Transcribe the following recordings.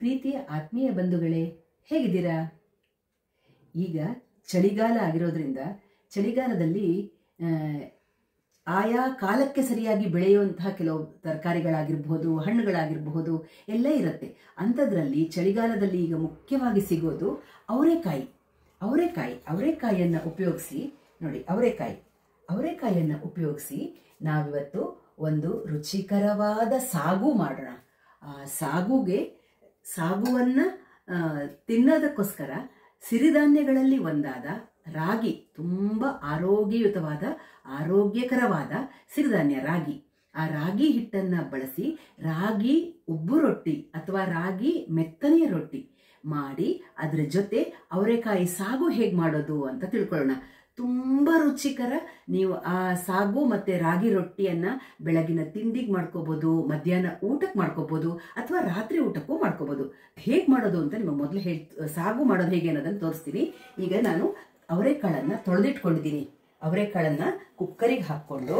ಪ್ರೀತಿಯ ಆತ್ಮೀಯ ಬಂಧುಗಳೇ, ಹೇಗಿದ್ದೀರಾ? ಈಗ ಚಳಿಗಾಲ ಆಗಿರೋದ್ರಿಂದ ಚಳಿಗಾಲದಲ್ಲಿ ಆಯಾ ಕಾಲಕ್ಕೆ ಸರಿಯಾಗಿ ಬೆಳೆಯುವಂತಹ ಕೆಲವು ತರಕಾರಿಗಳಾಗಿರಬಹುದು, ಹಣ್ಣುಗಳಾಗಿರಬಹುದು ಎಲ್ಲ ಇರುತ್ತೆ. ಅಂಥದ್ರಲ್ಲಿ ಚಳಿಗಾಲದಲ್ಲಿ ಈಗ ಮುಖ್ಯವಾಗಿ ಸಿಗೋದು ಅವರೆಕಾಯಿ. ಅವರೆಕಾಯಿಯನ್ನು ಉಪಯೋಗಿಸಿ ನೋಡಿ, ಅವರೆಕಾಯಿಯನ್ನು ಉಪಯೋಗಿಸಿ ನಾವಿವತ್ತು ಒಂದು ರುಚಿಕರವಾದ ಸಾಗು ಮಾಡೋಣ. ಆ ಸಾಗುವನ್ನು ತಿನ್ನೋದಕ್ಕೋಸ್ಕರ ಸಿರಿಧಾನ್ಯಗಳಲ್ಲಿ ಒಂದಾದ ರಾಗಿ, ತುಂಬ ಆರೋಗ್ಯಕರವಾದ ಸಿರಿಧಾನ್ಯ ರಾಗಿ. ಆ ರಾಗಿ ಹಿಟ್ಟನ್ನು ಬಳಸಿ ರಾಗಿ ಉಬ್ಬು ರೊಟ್ಟಿ ಅಥವಾ ರಾಗಿ ಮೆತ್ತನೆಯ ರೊಟ್ಟಿ ಮಾಡಿ ಅದರ ಜೊತೆ ಅವರೆಕಾಯಿ ಸಾಗು ಹೇಗೆ ಮಾಡೋದು ಅಂತ ತಿಳ್ಕೊಳ್ಳೋಣ. ತುಂಬ ರುಚಿಕರ. ನೀವು ಆ ಸಾಗು ಮತ್ತು ರಾಗಿ ರೊಟ್ಟಿಯನ್ನು ಬೆಳಗಿನ ತಿಂಡಿಗೆ ಮಾಡ್ಕೋಬೋದು, ಮಧ್ಯಾಹ್ನ ಊಟಕ್ಕೆ ಮಾಡ್ಕೋಬೋದು, ಅಥವಾ ರಾತ್ರಿ ಊಟಕ್ಕೂ ಮಾಡ್ಕೋಬೋದು. ಹೇಗೆ ಮಾಡೋದು ಅಂತ ನಿಮಗೆ ಮೊದಲು ಸಾಗು ಮಾಡೋದು ಹೇಗೆ ಅನ್ನೋದನ್ನು ತೋರಿಸ್ತೀನಿ. ಈಗ ನಾನು ಅವರೆಕಾಳನ್ನು ತೊಳೆದಿಟ್ಕೊಂಡಿದ್ದೀನಿ. ಅವರೆಕಾಳನ್ನು ಕುಕ್ಕರಿಗೆ ಹಾಕ್ಕೊಂಡು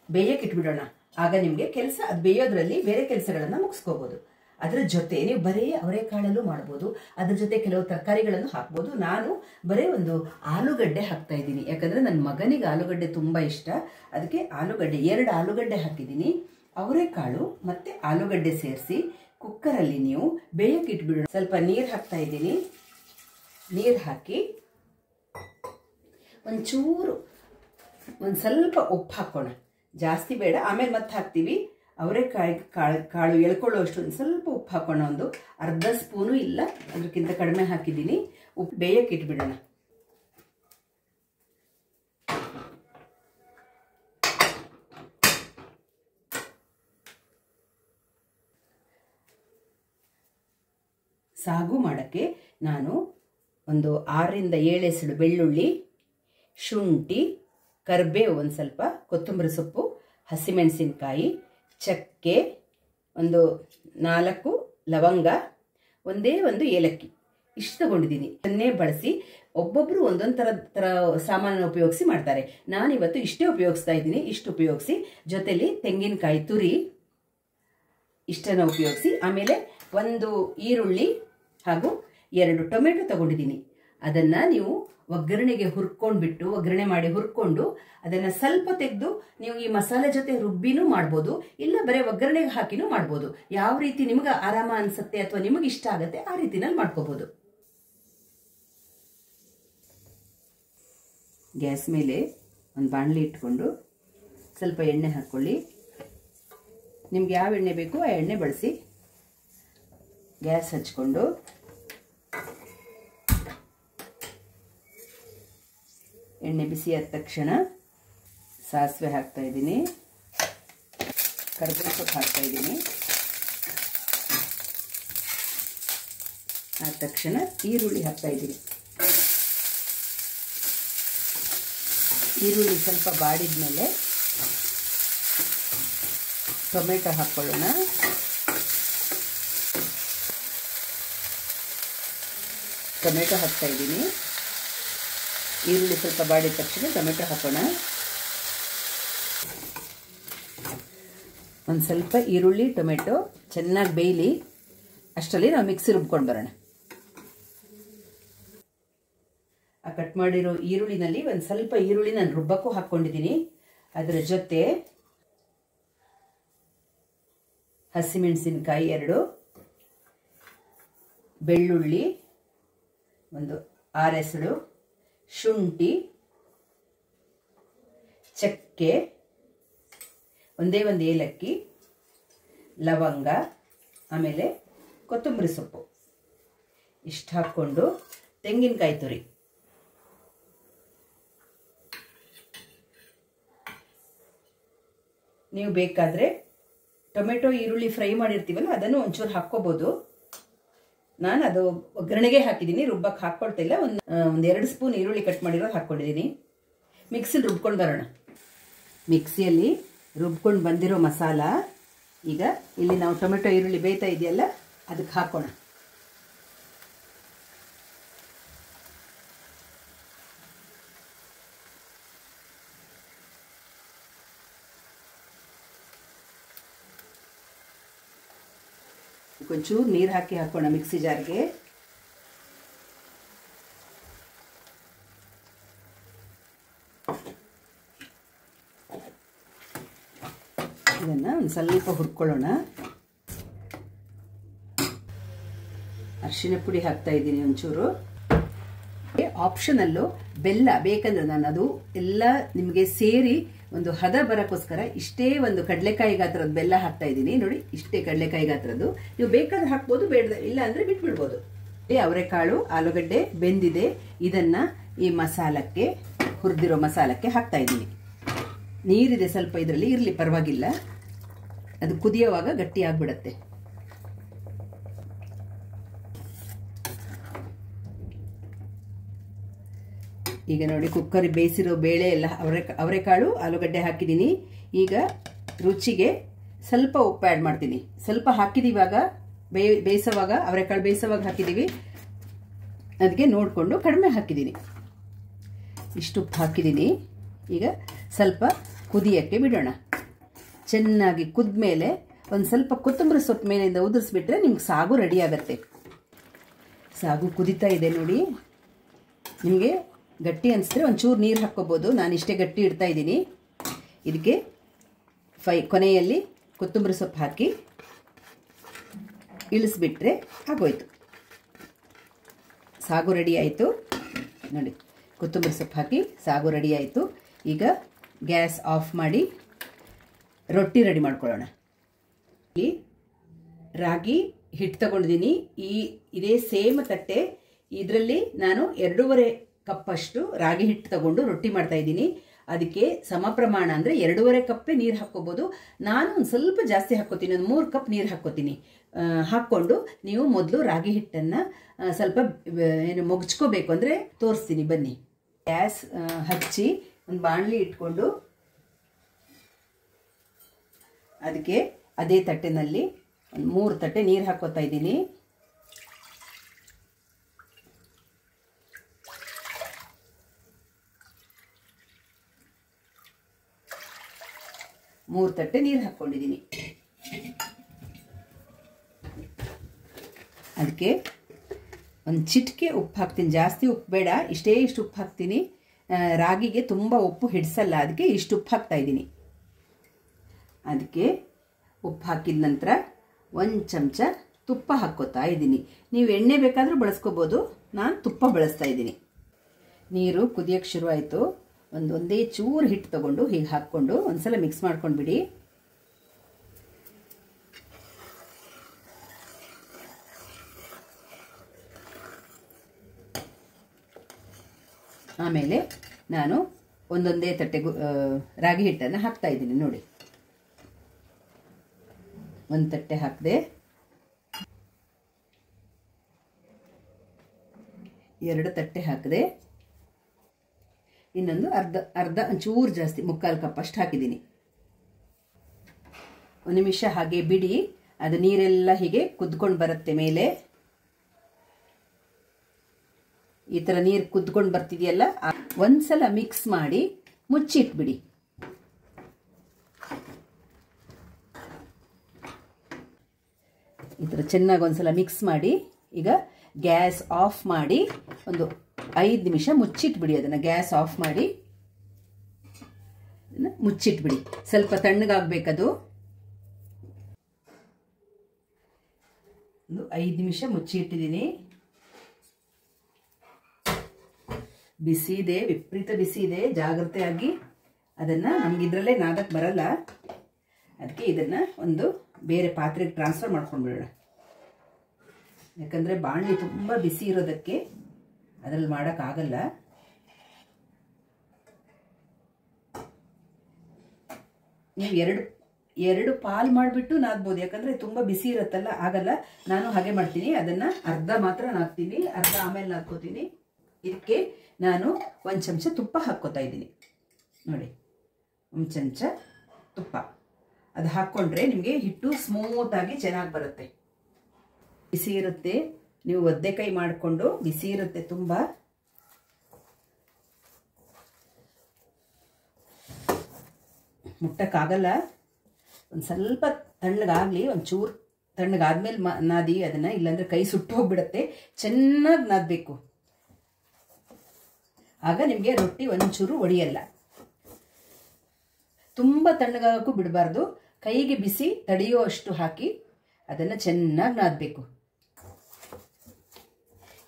ಬೇಯಕ್ಕೆ ಇಟ್ಬಿಡೋಣ. ಆಗ ನಿಮಗೆ ಅದು ಬೇಯೋದ್ರಲ್ಲಿ ಬೇರೆ ಕೆಲಸಗಳನ್ನು ಮುಗಿಸ್ಕೋಬೋದು. ಅದರ ಜೊತೆ ನೀವು ಬರೀ ಅವರೆಕಾಳಲ್ಲೂ ಮಾಡ್ಬೋದು, ಅದ್ರ ಜೊತೆ ಕೆಲವು ತರಕಾರಿಗಳನ್ನು ಹಾಕ್ಬೋದು. ನಾನು ಬರೀ ಒಂದು ಆಲೂಗಡ್ಡೆ ಹಾಕ್ತಾ ಇದ್ದೀನಿ, ಯಾಕಂದರೆ ನನ್ನ ಮಗನಿಗೆ ಆಲೂಗಡ್ಡೆ ತುಂಬ ಇಷ್ಟ. ಅದಕ್ಕೆ 2 ಆಲೂಗಡ್ಡೆ ಹಾಕಿದ್ದೀನಿ. ಅವರೆಕಾಳು ಮತ್ತು ಆಲೂಗಡ್ಡೆ ಸೇರಿಸಿ ಕುಕ್ಕರಲ್ಲಿ ನೀವು ಬೇಯಕ್ಕೆ ಇಟ್ಬಿಡೋಣ. ಸ್ವಲ್ಪ ನೀರು ಹಾಕ್ತಾ ಇದ್ದೀನಿ. ನೀರು ಹಾಕಿ ಒಂದು ಸ್ವಲ್ಪ ಉಪ್ಪು ಹಾಕೋಣ, ಜಾಸ್ತಿ ಬೇಡ, ಆಮೇಲೆ ಮತ್ತೆ ಹಾಕ್ತೀವಿ. ಅವರೆಕಾಯಿ ಕಾಳು ಎಳ್ಕೊಳ್ಳೋಷ್ಟು ಒಂದು ಸ್ವಲ್ಪ ಉಪ್ಪು ಹಾಕೋಣ. ಒಂದು ಅರ್ಧ ಸ್ಪೂನು ಇಲ್ಲ, ಅದಕ್ಕಿಂತ ಕಡಿಮೆ ಹಾಕಿದ್ದೀನಿ. ಉಪ್ಪು ಬೇಯಕ್ಕೆ ಇಟ್ಬಿಡೋಣ. ಸಾಗು ಮಾಡೋಕ್ಕೆ ನಾನು ಒಂದು 6 ರಿಂದ 7 ಎಸಳು ಬೆಳ್ಳುಳ್ಳಿ, ಶುಂಠಿ, ಕರಿಬೇವು, ಒಂದು ಸ್ವಲ್ಪ ಕೊತ್ತಂಬರಿ ಸೊಪ್ಪು, ಹಸಿಮೆಣಸಿನಕಾಯಿ, ಚಕ್ಕೆ, ಒಂದು 4 ಲವಂಗ, ಒಂದೇ ಒಂದು ಏಲಕ್ಕಿ, ಇಷ್ಟು ತಗೊಂಡಿದ್ದೀನಿ. ಅದನ್ನೇ ಬಳಸಿ ಒಬ್ಬೊಬ್ಬರು ಒಂದೊಂದು ಥರ ಸಾಮಾನನ್ನು ಉಪಯೋಗಿಸಿ ಮಾಡ್ತಾರೆ. ನಾನಿವತ್ತು ಇಷ್ಟೇ ಉಪಯೋಗಿಸ್ತಾ ಇದ್ದೀನಿ. ಇಷ್ಟು ಉಪಯೋಗಿಸಿ ಜೊತೆಲಿ ತೆಂಗಿನಕಾಯಿ ತುರಿ ಇಷ್ಟನ್ನು ಉಪಯೋಗಿಸಿ, ಆಮೇಲೆ ಒಂದು ಈರುಳ್ಳಿ ಹಾಗೂ 2 ಟೊಮೆಟೊ ತಗೊಂಡಿದ್ದೀನಿ. ಅದನ್ನು ನೀವು ಒಗ್ಗರಣೆ ಮಾಡಿ ಹುರ್ಕೊಂಡು ಅದನ್ನು ಸ್ವಲ್ಪ ತೆಗೆದು ನೀವು ಈ ಮಸಾಲೆ ಜೊತೆ ರುಬ್ಬಿನೂ ಮಾಡ್ಬೋದು, ಇಲ್ಲ ಬರೀ ಒಗ್ಗರಣೆಗೆ ಹಾಕಿನೂ ಮಾಡ್ಬೋದು. ಯಾವ ರೀತಿ ನಿಮ್ಗೆ ಆರಾಮ ಅನ್ಸುತ್ತೆ ಅಥವಾ ನಿಮಗೆ ಇಷ್ಟ ಆಗುತ್ತೆ ಆ ರೀತಿನಲ್ಲಿ ಮಾಡ್ಕೋಬೋದು. ಗ್ಯಾಸ್ ಮೇಲೆ ಒಂದು ಬಾಣಲಿ ಇಟ್ಕೊಂಡು ಸ್ವಲ್ಪ ಎಣ್ಣೆ ಹಾಕ್ಕೊಳ್ಳಿ. ನಿಮ್ಗೆ ಯಾವ ಎಣ್ಣೆ ಬೇಕು ಆ ಎಣ್ಣೆ ಬಳಸಿ. ಗ್ಯಾಸ್ ಹಚ್ಕೊಂಡು ಎಣ್ಣೆ ಬಿಸಿ ಆದ ತಕ್ಷಣ ಸಾಸಿವೆ ಹಾಕ್ತಾ ಇದ್ದೀನಿ, ಕರಿಬೇವು ಸೊಪ್ಪು ಹಾಕ್ತಾ ಇದ್ದೀನಿ. ಆದ ತಕ್ಷಣ ಈರುಳ್ಳಿ ಹಾಕ್ತಾ ಇದ್ದೀನಿ. ಈರುಳ್ಳಿ ಸ್ವಲ್ಪ ಬಾಡಿದ ಮೇಲೆ ಟೊಮೆಟೊ ಹಾಕ್ಕೊಳ್ಳೋಣ. ಟೊಮೆಟೊ ಹಾಕ್ತಾ ಇದ್ದೀನಿ. ಈರುಳ್ಳಿ ಸ್ವಲ್ಪ ಬಾಡಿದ ತಕ್ಷಣ ಟೊಮೆಟೊ ಹಾಕೋಣ. ಒಂದು ಸ್ವಲ್ಪ ಈರುಳ್ಳಿ ಟೊಮೆಟೊ ಚೆನ್ನಾಗಿ ಬೇಯಲಿ, ಅಷ್ಟರಲ್ಲಿ ನಾವು ಮಿಕ್ಸಿ ರುಬ್ಕೊಂಡು ಬರೋಣ. ಆ ಕಟ್ ಮಾಡಿರೋ ಈರುಳ್ಳಿನಲ್ಲಿ ಒಂದು ಸ್ವಲ್ಪ ಈರುಳ್ಳಿ ನಾನು ರುಬ್ಬಕ್ಕೂ ಹಾಕ್ಕೊಂಡಿದ್ದೀನಿ. ಅದರ ಜೊತೆ ಹಸಿಮೆಣಸಿನಕಾಯಿ 2, ಬೆಳ್ಳುಳ್ಳಿ ಒಂದು 6 ಎಸಳು, ಶುಂಠಿ, ಚಕ್ಕೆ, ಒಂದೇ ಒಂದು ಏಲಕ್ಕಿ, ಲವಂಗ, ಆಮೇಲೆ ಕೊತ್ತಂಬರಿ ಸೊಪ್ಪು ಇಷ್ಟು ಹಾಕ್ಕೊಂಡು ತೆಂಗಿನಕಾಯಿ ತುರಿ, ನೀವು ಬೇಕಾದರೆ ಟೊಮೆಟೊ ಈರುಳ್ಳಿ ಫ್ರೈ ಮಾಡಿರ್ತೀವಲ್ಲ ಅದನ್ನು ಒಂಚೂರು ಹಾಕ್ಕೋಬೋದು. ನಾನು ಅದು ಒಗ್ಗರಣೆಗೆ ಹಾಕಿದ್ದೀನಿ, ರುಬ್ಬಕ್ಕೆ ಹಾಕ್ಕೊಳ್ತಾ ಇಲ್ಲ. ಒಂದು 2 ಸ್ಪೂನ್ ಈರುಳ್ಳಿ ಕಟ್ ಮಾಡಿರೋದು ಹಾಕ್ಕೊಂಡಿದ್ದೀನಿ. ಮಿಕ್ಸಿಲಿ ರುಬ್ಕೊಂಡು ಬರೋಣ. ಮಿಕ್ಸಿಯಲ್ಲಿ ರುಬ್ಕೊಂಡು ಬಂದಿರೋ ಮಸಾಲ ಈಗ ಇಲ್ಲಿ ನಾವು ಟೊಮೆಟೊ ಈರುಳ್ಳಿ ಬೇಯ್ತಾ ಇದೆಯಲ್ಲ ಅದಕ್ಕೆ ಹಾಕೋಣ. ಒಂಚೂರು ನೀರು ಹಾಕಿ ಹಾಕೋಣ ಮಿಕ್ಸಿ ಜಾರ್ಗೆ. ಇದನ್ನು ಒಂದು ಸ್ವಲ್ಪ ಹುರ್ಕೊಳ್ಳೋಣ. ಅರಿಶಿನ ಪುಡಿ ಹಾಕ್ತಾ ಇದ್ದೀನಿ ಒಂಚೂರು. ಆಪ್ಷನಲ್ಲು ಬೆಲ್ಲ ಬೇಕಂದ್ರೆ ನಾನು ಅದು ಎಲ್ಲ ನಿಮಗೆ ಸೇರಿ ಒಂದು ಹದ ಬರೋಕ್ಕೋಸ್ಕರ ಇಷ್ಟೇ ಒಂದು ಕಡಲೆಕಾಯಿ ಗಾತ್ರದ ಬೆಲ್ಲ ಹಾಕ್ತಾ ಇದ್ದೀನಿ. ನೋಡಿ, ಇಷ್ಟೇ ಕಡಲೆಕಾಯಿ ಗಾತ್ರದ್ದು. ನೀವು ಬೇಕಾದ್ರೆ ಹಾಕ್ಬೋದು, ಬೇಡ ಇಲ್ಲ ಅಂದರೆ ಬಿಟ್ಬಿಡ್ಬೋದು. ಅವರೆಕಾಳು ಆಲೂಗಡ್ಡೆ ಬೆಂದಿದೆ. ಇದನ್ನ ಈ ಮಸಾಲಕ್ಕೆ, ಹುರಿದಿರೋ ಮಸಾಲಕ್ಕೆ ಹಾಕ್ತಾ ಇದ್ದೀನಿ. ನೀರಿದೆ ಸ್ವಲ್ಪ ಇದರಲ್ಲಿ, ಇರಲಿ ಪರವಾಗಿಲ್ಲ, ಅದು ಕುದಿಯೋವಾಗ ಗಟ್ಟಿ ಆಗ್ಬಿಡತ್ತೆ. ಈಗ ನೋಡಿ, ಕುಕ್ಕರ್ ಬೇಯಿಸಿರೋ ಬೇಳೆ ಎಲ್ಲ ಅವರೆಕಾಳು ಆಲೂಗಡ್ಡೆ ಹಾಕಿದ್ದೀನಿ. ಈಗ ರುಚಿಗೆ ಸ್ವಲ್ಪ ಉಪ್ಪು ಆ್ಯಡ್ ಮಾಡ್ತೀನಿ. ಸ್ವಲ್ಪ ಹಾಕಿದೀವಾಗ ಬೇಯಿಸೋವಾಗ, ಅವರೆಕಾಳು ಬೇಯಿಸೋವಾಗ ಹಾಕಿದ್ದೀವಿ, ಅದಕ್ಕೆ ನೋಡಿಕೊಂಡು ಕಡಿಮೆ ಹಾಕಿದ್ದೀನಿ. ಇಷ್ಟು ಉಪ್ಪು ಹಾಕಿದ್ದೀನಿ. ಈಗ ಸ್ವಲ್ಪ ಕುದಿಯೋಕ್ಕೆ ಬಿಡೋಣ. ಚೆನ್ನಾಗಿ ಕುದ್ಮೇಲೆ ಒಂದು ಸ್ವಲ್ಪ ಕೊತ್ತಂಬರಿ ಸೊಪ್ಪು ಮೇಲಿಂದ ಉದುರಿಸ್ಬಿಟ್ರೆ ನಿಮ್ಗೆ ಸಾಗು ರೆಡಿ ಆಗುತ್ತೆ. ಸಾಗು ಕುದೀತಾ ಇದೆ ನೋಡಿ. ನಿಮಗೆ ಗಟ್ಟಿ ಅನಿಸಿದ್ರೆ ಒಂಚೂರು ನೀರು ಹಾಕ್ಕೋಬೋದು. ನಾನು ಇಷ್ಟೇ ಗಟ್ಟಿ ಇಡ್ತಾ ಇದ್ದೀನಿ. ಇದಕ್ಕೆ ಕೊನೆಯಲ್ಲಿ ಕೊತ್ತಂಬರಿ ಸೊಪ್ಪು ಹಾಕಿ ಇಳಿಸ್ಬಿಟ್ರೆ ಆಗೋಯ್ತು. ಸಾಗು ರೆಡಿ ಆಯಿತು ನೋಡಿ. ಕೊತ್ತಂಬರಿ ಸೊಪ್ಪು ಹಾಕಿ ಸಾಗು ರೆಡಿ ಆಯಿತು. ಈಗ ಗ್ಯಾಸ್ ಆಫ್ ಮಾಡಿ ರೊಟ್ಟಿ ರೆಡಿ ಮಾಡ್ಕೊಳ್ಳೋಣ. ಇಲ್ಲಿ ರಾಗಿ ಹಿಟ್ಟು ತಗೊಂಡಿದ್ದೀನಿ. ಇದೇ ಸೇಮ್ ತಟ್ಟೆ, ಇದರಲ್ಲಿ ನಾನು 2.5 ಕಪ್ಪಷ್ಟು ರಾಗಿ ಹಿಟ್ಟು ತಗೊಂಡು ರೊಟ್ಟಿ ಮಾಡ್ತಾ ಇದ್ದೀನಿ. ಅದಕ್ಕೆ ಸಮ ಪ್ರಮಾಣ ಅಂದರೆ 2.5 ಕಪ್ಪೇ ನೀರು ಹಾಕ್ಕೋಬೋದು. ನಾನು ಒಂದು ಸ್ವಲ್ಪ ಜಾಸ್ತಿ ಹಾಕ್ಕೋತೀನಿ, ಒಂದು 3 ಕಪ್ ನೀರು ಹಾಕ್ಕೋತೀನಿ. ಹಾಕ್ಕೊಂಡು ನೀವು ಮೊದಲು ರಾಗಿ ಹಿಟ್ಟನ್ನು ಸ್ವಲ್ಪ ಏನು ಮೊಗ್ಚ್ಕೋಬೇಕು ಅಂದರೆ ತೋರಿಸ್ತೀನಿ ಬನ್ನಿ. ಗ್ಯಾಸ್ ಹಚ್ಚಿ ಒಂದು ಬಾಣಲಿ ಇಟ್ಕೊಂಡು ಅದಕ್ಕೆ ಅದೇ ತಟ್ಟೆನಲ್ಲಿ ಒಂದು 3 ತಟ್ಟೆ ನೀರು ಹಾಕ್ಕೋತಾ ಇದ್ದೀನಿ. ಮೂರು ತಟ್ಟೆ ನೀರು ಹಾಕ್ಕೊಂಡಿದ್ದೀನಿ. ಅದಕ್ಕೆ ಒಂದು ಚಿಟಿಕೆ ಉಪ್ಪು ಹಾಕ್ತೀನಿ. ಜಾಸ್ತಿ ಉಪ್ಪು ಬೇಡ, ಇಷ್ಟು ಉಪ್ಪು ಹಾಕ್ತೀನಿ. ರಾಗಿಗೆ ತುಂಬ ಉಪ್ಪು ಹಿಡಿಸಲ್ಲ, ಅದಕ್ಕೆ ಇಷ್ಟು ಉಪ್ಪು ಹಾಕ್ತಾ ಇದ್ದೀನಿ. ಅದಕ್ಕೆ ಉಪ್ಪು ಹಾಕಿದ ನಂತರ 1 ಚಮಚ ತುಪ್ಪ ಹಾಕ್ಕೋತಾ ಇದ್ದೀನಿ. ನೀವು ಎಣ್ಣೆ ಬೇಕಾದರೂ ಬಳಸ್ಕೋಬೋದು, ನಾನು ತುಪ್ಪ ಬಳಸ್ತಾ ಇದ್ದೀನಿ. ನೀರು ಕುದಿಯೋಕ್ಕೆ ಶುರುವಾಯಿತು. ಒಂದೇ ಚೂರು ಹಿಟ್ಟು ತಗೊಂಡು ಹೀಗೆ ಹಾಕ್ಕೊಂಡು ಒಂದ್ಸಲ ಮಿಕ್ಸ್ ಮಾಡ್ಕೊಂಡು ಬಿಡಿ. ಆಮೇಲೆ ನಾನು ಒಂದೊಂದೇ ತಟ್ಟೆ ರಾಗಿ ಹಿಟ್ಟನ್ನು ಹಾಕ್ತಾ ಇದ್ದೀನಿ ನೋಡಿ. 1 ತಟ್ಟೆ ಹಾಕಿದೆ, 2 ತಟ್ಟೆ ಹಾಕಿದೆ, ಇನ್ನೊಂದು ಅರ್ಧ ಒಂಚೂರು ಜಾಸ್ತಿ 3/4 ಕಪ್ ಅಷ್ಟು ಹಾಕಿದ್ದೀನಿ. 1 ನಿಮಿಷ ಹಾಗೆ ಬಿಡಿ. ಅದು ನೀರೆಲ್ಲ ಹೀಗೆ ಕುದ್ಕೊಂಡು ಬರುತ್ತೆ ಮೇಲೆ. ಈ ಥರ ನೀರು ಕುದ್ಕೊಂಡು ಬರ್ತಿದೆಯಲ್ಲ, ಒಂದ್ಸಲ ಮಿಕ್ಸ್ ಮಾಡಿ ಮುಚ್ಚಿಟ್ಬಿಡಿ. ಈ ಥರ ಚೆನ್ನಾಗಿ ಒಂದ್ಸಲ ಮಿಕ್ಸ್ ಮಾಡಿ ಈಗ ಗ್ಯಾಸ್ ಆಫ್ ಮಾಡಿ ಒಂದು 5 ನಿಮಿಷ ಮುಚ್ಚಿಟ್ಬಿಡಿ. ಅದನ್ನು ಗ್ಯಾಸ್ ಆಫ್ ಮಾಡಿ ಮುಚ್ಚಿಟ್ಬಿಡಿ. ಸ್ವಲ್ಪ ತಣ್ಣಗಾಗಬೇಕದು. ಒಂದು 5 ನಿಮಿಷ ಮುಚ್ಚಿಟ್ಟಿದ್ದೀನಿ. ಬಿಸಿ ಇದೆ, ವಿಪರೀತ ಬಿಸಿ ಇದೆ. ಜಾಗ್ರತೆಯಾಗಿ ಅದನ್ನು, ನಮ್ಗೆ ಇದರಲ್ಲೇ ನಾದಕ್ಕೆ ಬರಲ್ಲ, ಅದಕ್ಕೆ ಇದನ್ನು ಒಂದು ಬೇರೆ ಪಾತ್ರೆಗೆ ಟ್ರಾನ್ಸ್ಫರ್ ಮಾಡ್ಕೊಂಡ್ಬಿಡೋಣ. ಯಾಕಂದರೆ ಬಾಣಲಿ ತುಂಬ ಬಿಸಿ ಇರೋದಕ್ಕೆ ಅದರಲ್ಲಿ ಮಾಡೋಕ್ಕಾಗಲ್ಲ. ನೀವು ಎರಡು ಪಾಲ್ ಮಾಡಿಬಿಟ್ಟು ನಾದ್ಬೋದು, ಯಾಕಂದರೆ ತುಂಬ ಬಿಸಿ ಇರುತ್ತಲ್ಲ, ಆಗಲ್ಲ. ನಾನು ಹಾಗೆ ಮಾಡ್ತೀನಿ. ಅದನ್ನು ಅರ್ಧ ಮಾತ್ರ ನಾದ್ತೀನಿ, ಅರ್ಧ ಆಮೇಲೆ ನಾದ್ಕೋತೀನಿ. ಇದಕ್ಕೆ ನಾನು 1 ಚಮಚ ತುಪ್ಪ ಹಾಕ್ಕೋತಾ ಇದ್ದೀನಿ ನೋಡಿ. 1 ಚಮಚ ತುಪ್ಪ ಅದು ಹಾಕ್ಕೊಂಡ್ರೆ ನಿಮಗೆ ಹಿಟ್ಟು ಸ್ಮೂತಾಗಿ ಚೆನ್ನಾಗಿ ಬರುತ್ತೆ. ಬಿಸಿ ಇರುತ್ತೆ, ನೀವು ಒದ್ದೆ ಕೈ ಮಾಡಿಕೊಂಡು, ಬಿಸಿ ಇರುತ್ತೆ ತುಂಬ. ಮುಟ್ಟಕ್ಕಾಗಲ್ಲ. ಒಂದು ಸ್ವಲ್ಪ ತಣ್ಣಗಾಗಲಿ, ಒಂಚೂರು ತಣ್ಣಗಾದ್ಮೇಲೆ ನಾದಿ ಅದನ್ನು, ಇಲ್ಲಾಂದರೆ ಕೈ ಸುಟ್ಟು ಹೋಗ್ಬಿಡತ್ತೆ. ಚೆನ್ನಾಗಿ ನಾದಬೇಕು, ಆಗ ನಿಮಗೆ ರೊಟ್ಟಿ ಒಂಚೂರು ಒಡೆಯಲ್ಲ. ತುಂಬ ತಣ್ಣಗಾಗಕ್ಕೂ ಬಿಡಬಾರ್ದು, ಕೈಗೆ ಬಿಸಿ ತಡೆಯೋ ಅಷ್ಟು ಹಾಕಿ ಅದನ್ನು ಚೆನ್ನಾಗಿ ನಾದಬೇಕು.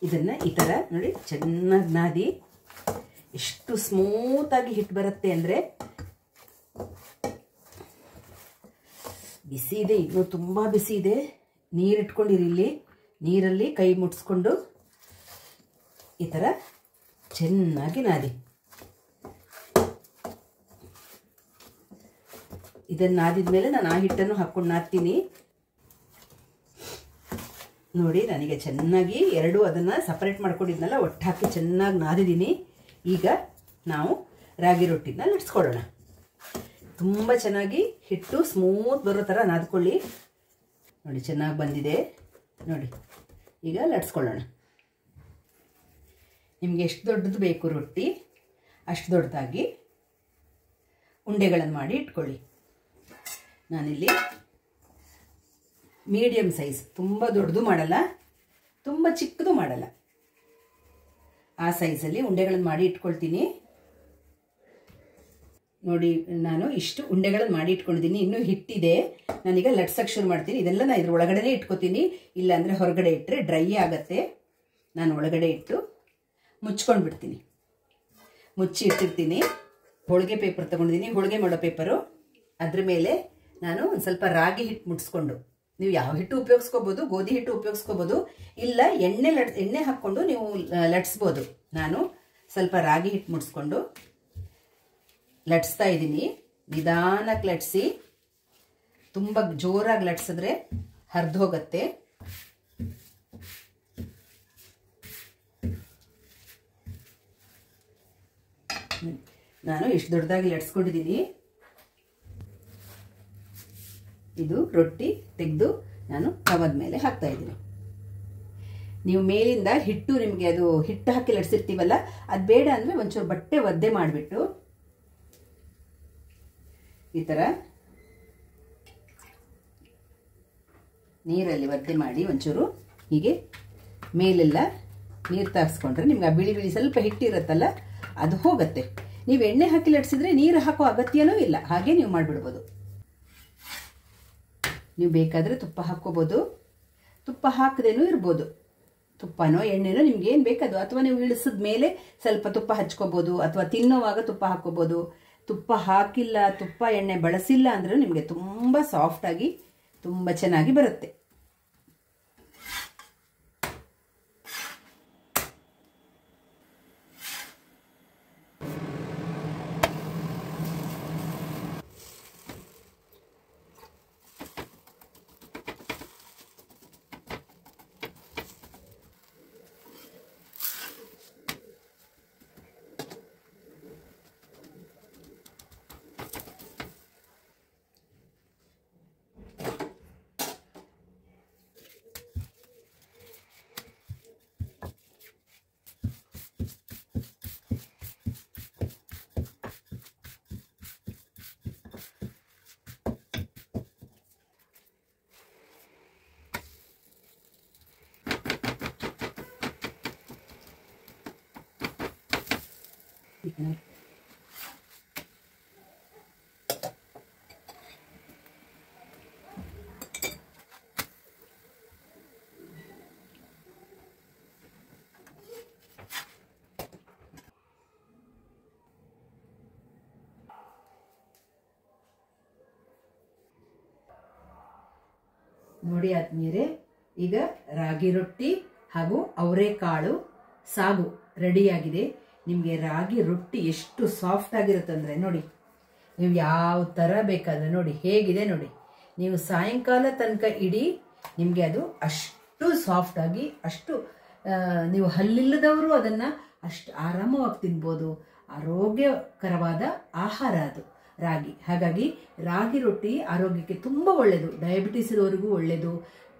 ಇದನ್ನು ಈ ಥರ ನೋಡಿ ಚೆನ್ನಾಗಿ ನಾದಿ ಎಷ್ಟು ಸ್ಮೂತಾಗಿ ಹಿಟ್ಟು ಬರುತ್ತೆ ಅಂದರೆ. ಬಿಸಿ ಇದೆ, ಇನ್ನೂ ತುಂಬ ಬಿಸಿ ಇದೆ. ನೀರು ಇಟ್ಕೊಂಡಿರಿ, ಇಲ್ಲಿ ನೀರಲ್ಲಿ ಕೈ ಮುಟ್ಸ್ಕೊಂಡು ಈ ಥರ ಚೆನ್ನಾಗಿ ನಾದಿ. ಇದನ್ನು ನಾದಿದ ಮೇಲೆ ನಾನು ಆ ಹಿಟ್ಟನ್ನು ಹಾಕ್ಕೊಂಡು ನಾದ್ತೀನಿ. ನೋಡಿ ನನಗೆ ಚೆನ್ನಾಗಿ ಎರಡು ಅದನ್ನು ಸಪರೇಟ್ ಮಾಡ್ಕೊಂಡಿದ್ನಲ್ಲ ಒಟ್ಟು ಹಾಕಿ ಚೆನ್ನಾಗಿ ನಾದಿದ್ದೀನಿ. ಈಗ ನಾವು ರಾಗಿ ರೊಟ್ಟಿನ ಲಟ್ಸ್ಕೊಳ್ಳೋಣ. ತುಂಬ ಚೆನ್ನಾಗಿ ಹಿಟ್ಟು ಸ್ಮೂತ್ ಬರೋ ಥರ ನಾದ್ಕೊಳ್ಳಿ. ನೋಡಿ ಚೆನ್ನಾಗಿ ಬಂದಿದೆ ನೋಡಿ. ಈಗ ಲಟ್ಸ್ಕೊಳ್ಳೋಣ. ನಿಮಗೆ ಎಷ್ಟು ದೊಡ್ಡದು ಬೇಕು ರೊಟ್ಟಿ ಅಷ್ಟು ದೊಡ್ಡದಾಗಿ ಉಂಡೆಗಳನ್ನು ಮಾಡಿ ಇಟ್ಕೊಳ್ಳಿ. ನಾನಿಲ್ಲಿ ಮೀಡಿಯಮ್ ಸೈಜ್, ತುಂಬ ದೊಡ್ಡದು ಮಾಡಲ್ಲ, ತುಂಬ ಚಿಕ್ಕದು ಮಾಡಲ್ಲ, ಆ ಸೈಜಲ್ಲಿ ಉಂಡೆಗಳನ್ನು ಮಾಡಿ ಇಟ್ಕೊಳ್ತೀನಿ. ನೋಡಿ ನಾನು ಇಷ್ಟು ಉಂಡೆಗಳನ್ನು ಮಾಡಿ ಇಟ್ಕೊಂಡಿದ್ದೀನಿ. ಇನ್ನೂ ಹಿಟ್ಟಿದೆ, ನಾನೀಗ ಲಟ್ಸಕ್ಕೆ ಶುರು ಮಾಡ್ತೀನಿ. ಇದೆಲ್ಲ ನಾನು ಇದ್ರ ಒಳಗಡೆ ಇಟ್ಕೋತೀನಿ, ಇಲ್ಲಾಂದರೆ ಹೊರಗಡೆ ಇಟ್ಟರೆ ಡ್ರೈ ಆಗುತ್ತೆ. ನಾನು ಒಳಗಡೆ ಇಟ್ಟು ಮುಚ್ಕೊಂಡು ಬಿಡ್ತೀನಿ. ಮುಚ್ಚಿ ಇಟ್ಟಿರ್ತೀನಿ. ಹೋಳಿಗೆ ಪೇಪರ್ ತೊಗೊಂಡಿದ್ದೀನಿ, ಹೋಳಿಗೆ ಮಾಡೋ ಪೇಪರು. ಅದ್ರ ಮೇಲೆ ನಾನು ಒಂದು ಸ್ವಲ್ಪ ರಾಗಿ ಹಿಟ್ಟು ಮುಟ್ಸ್ಕೊಂಡು, ನೀವು ಯಾವ ಹಿಟ್ಟು ಉಪಯೋಗಿಸ್ಕೋಬೋದು, ಗೋಧಿ ಹಿಟ್ಟು ಉಪಯೋಗಿಸ್ಕೋಬೋದು, ಇಲ್ಲ ಎಣ್ಣೆ ಹಾಕ್ಕೊಂಡು ನೀವು ಲಟ್ಸ್ಬೋದು. ನಾನು ಸ್ವಲ್ಪ ರಾಗಿ ಹಿಟ್ಟು ಮುಟ್ಸ್ಕೊಂಡು ಲಟ್ಸ್ತಾ ಇದ್ದೀನಿ. ನಿಧಾನಕ್ಕೆ ಲಟ್ಸಿ, ತುಂಬ ಜೋರಾಗಿ ಲಟ್ಸಿದ್ರೆ ಹರಿದು ಹೋಗುತ್ತೆ. ನಾನು ಇಷ್ಟು ದೊಡ್ಡದಾಗಿ ಲಟ್ಸ್ಕೊಂಡಿದ್ದೀನಿ. ಇದು ರೊಟ್ಟಿ ತೆಗೆದು ನಾನು ತವದ ಮೇಲೆ ಹಾಕ್ತಾ ಇದ್ದೀನಿ. ನೀವು ಮೇಲಿಂದ ಹಿಟ್ಟು, ನಿಮಗೆ ಅದು ಹಿಟ್ಟು ಹಾಕಿ ಲಟ್ಸಿರ್ತೀವಲ್ಲ, ಅದು ಬೇಡ ಅಂದರೆ ಒಂಚೂರು ಬಟ್ಟೆ ಒದ್ದೆ ಮಾಡಿಬಿಟ್ಟು ಈ ಥರ ನೀರಲ್ಲಿ ಒದ್ದೆ ಮಾಡಿ ಒಂಚೂರು ಹೀಗೆ ಮೇಲೆಲ್ಲ ನೀರು ತಾಗಿಸ್ಕೊಂಡ್ರೆ ನಿಮ್ಗೆ ಆ ಬಿಳಿ ಬಿಳಿ ಸ್ವಲ್ಪ ಹಿಟ್ಟಿರುತ್ತಲ್ಲ ಅದು ಹೋಗುತ್ತೆ. ನೀವು ಎಣ್ಣೆ ಹಾಕಿ ಲಟ್ಸಿದ್ರೆ ನೀರು ಹಾಕೋ ಅಗತ್ಯನೂ ಇಲ್ಲ, ಹಾಗೆ ನೀವು ಮಾಡಿಬಿಡ್ಬೋದು. ನೀವು ಬೇಕಾದರೆ ತುಪ್ಪ ಹಾಕ್ಕೋಬೋದು, ತುಪ್ಪ ಹಾಕದೇನೂ ಇರ್ಬೋದು. ತುಪ್ಪನೋ ಎಣ್ಣೆನೋ ನಿಮ್ಗೆ ಏನು ಬೇಕದು, ಅಥವಾ ನೀವು ಇಳಿಸಿದ ಮೇಲೆ ಸ್ವಲ್ಪ ತುಪ್ಪ ಹಚ್ಕೋಬೋದು, ಅಥವಾ ತಿನ್ನೋವಾಗ ತುಪ್ಪ ಹಾಕ್ಕೋಬೋದು. ತುಪ್ಪ ಹಾಕಿಲ್ಲ, ತುಪ್ಪ ಎಣ್ಣೆ ಬಳಸಿಲ್ಲ ಅಂದರೆ ನಿಮಗೆ ತುಂಬ ಸಾಫ್ಟಾಗಿ ತುಂಬ ಚೆನ್ನಾಗಿ ಬರುತ್ತೆ. ನೋಡಿ ಆದ್ಮೇಲೆ ಈಗ ರಾಗಿ ರೊಟ್ಟಿ ಹಾಗೂ ಅವರೆಕಾಳು ಸಾಗು ರೆಡಿಯಾಗಿದೆ. ನಿಮಗೆ ರಾಗಿ ರೊಟ್ಟಿ ಎಷ್ಟು ಸಾಫ್ಟ್ ಆಗಿರುತ್ತಂದರೆ ನೋಡಿ, ನೀವು ಯಾವ ಥರ ಬೇಕಾದರೆ ನೋಡಿ ಹೇಗಿದೆ ನೋಡಿ. ನೀವು ಸಾಯಂಕಾಲ ತನಕ ಇಡೀ ನಿಮಗೆ ಅದು ಅಷ್ಟು ಸಾಫ್ಟಾಗಿ, ಅಷ್ಟು ನೀವು ಹಲ್ಲಿಲ್ಲದವರು ಅದನ್ನು ಅಷ್ಟು ಆರಾಮವಾಗಿ ತಿನ್ಬೋದು. ಆರೋಗ್ಯಕರವಾದ ಆಹಾರ ಅದು ರಾಗಿ. ಹಾಗಾಗಿ ರಾಗಿ ರೊಟ್ಟಿ ಆರೋಗ್ಯಕ್ಕೆ ತುಂಬ ಒಳ್ಳೆಯದು, ಡಯಾಬಿಟಿಸ್ ಇರೋರಿಗೂ ಒಳ್ಳೆಯದು,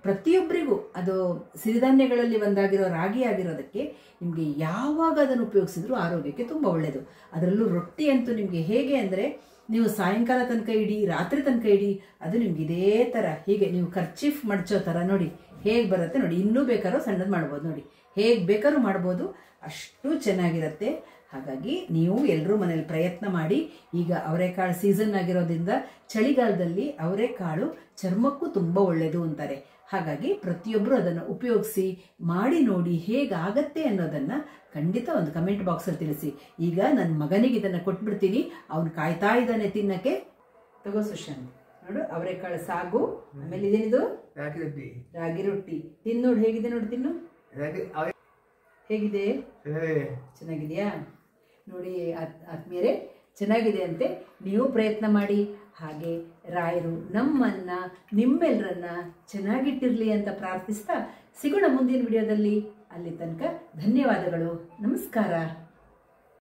ಪ್ರತಿಯೊಬ್ಬರಿಗೂ. ಅದು ಸಿರಿಧಾನ್ಯಗಳಲ್ಲಿ ಒಂದಾಗಿರೋ ರಾಗಿ ಆಗಿರೋದಕ್ಕೆ ನಿಮಗೆ ಯಾವಾಗ ಅದನ್ನು ಉಪಯೋಗಿಸಿದ್ರೂ ಆರೋಗ್ಯಕ್ಕೆ ತುಂಬ ಒಳ್ಳೆಯದು. ಅದರಲ್ಲೂ ರೊಟ್ಟಿ ಅಂತೂ ನಿಮಗೆ ಹೇಗೆ ಅಂದರೆ ನೀವು ಸಾಯಂಕಾಲ ತನಕ ಇಡಿ, ರಾತ್ರಿ ತನಕ ಇಡಿ, ಅದು ನಿಮ್ಗೆ ಇದೇ ಥರ ಹೀಗೆ ನೀವು ಕರ್ಚೀಫ್ ಮಡ್ಚೋ ಥರ ನೋಡಿ ಹೇಗೆ ಬರುತ್ತೆ ನೋಡಿ. ಇನ್ನೂ ಬೇಕಾದ್ರೂ ಸಣ್ಣದು ಮಾಡ್ಬೋದು ನೋಡಿ, ಹೇಗೆ ಬೇಕಾದ್ರೂ ಮಾಡ್ಬೋದು, ಅಷ್ಟು ಚೆನ್ನಾಗಿರುತ್ತೆ. ಹಾಗಾಗಿ ನೀವು ಎಲ್ಲರೂ ಮನೇಲಿ ಪ್ರಯತ್ನ ಮಾಡಿ. ಈಗ ಅವರೆಕಾಳು ಸೀಸನ್ ಆಗಿರೋದ್ರಿಂದ ಚಳಿಗಾಲದಲ್ಲಿ ಅವರೆಕಾಳು ಚರ್ಮಕ್ಕೂ ತುಂಬ ಒಳ್ಳೆಯದು ಅಂತಾರೆ. ಹಾಗಾಗಿ ಪ್ರತಿಯೊಬ್ಬರು ಅದನ್ನು ಉಪಯೋಗಿಸಿ ಮಾಡಿ ನೋಡಿ ಹೇಗಾಗತ್ತೆ ಅನ್ನೋದನ್ನು ಖಂಡಿತ ಒಂದು ಕಮೆಂಟ್ ಬಾಕ್ಸಲ್ಲಿ ತಿಳಿಸಿ. ಈಗ ನನ್ನ ಮಗನಿಗೆ ಇದನ್ನು ಕೊಟ್ಬಿಡ್ತೀನಿ, ಅವನು ಕಾಯ್ತಾ ಇದ್ದಾನೆ ತಿನ್ನಕ್ಕೆ. ತಗೋ ಸುಶಾಂತ್, ನೋಡು ಅವರೆಕಾಳು ಸಾಗು, ಆಮೇಲೆ ಇದೇನಿದು ರಾಗಿ ರೊಟ್ಟಿ ತಿನ್ನು ನೋಡಿ, ಹೇಗಿದೆ ನೋಡಿ, ತಿನ್ನು ಹೇಗಿದೆ, ಚೆನ್ನಾಗಿದೆಯಾ ನೋಡಿ ಆತ್ಮೀಯರೇ, ಚೆನ್ನಾಗಿದೆ ಅಂತೆ. ನೀವು ಪ್ರಯತ್ನ ಮಾಡಿ. ಹಾಗೆ ರಾಯರು ನಮ್ಮನ್ನ ನಿಮ್ಮೆಲ್ಲರನ್ನ ಚೆನ್ನಾಗಿಟ್ಟಿರಲಿ ಅಂತ ಪ್ರಾರ್ಥಿಸ್ತಾ ಸಿಗೋಣ ಮುಂದಿನ ವಿಡಿಯೋದಲ್ಲಿ. ಅಲ್ಲಿ ತನಕ ಧನ್ಯವಾದಗಳು, ನಮಸ್ಕಾರ.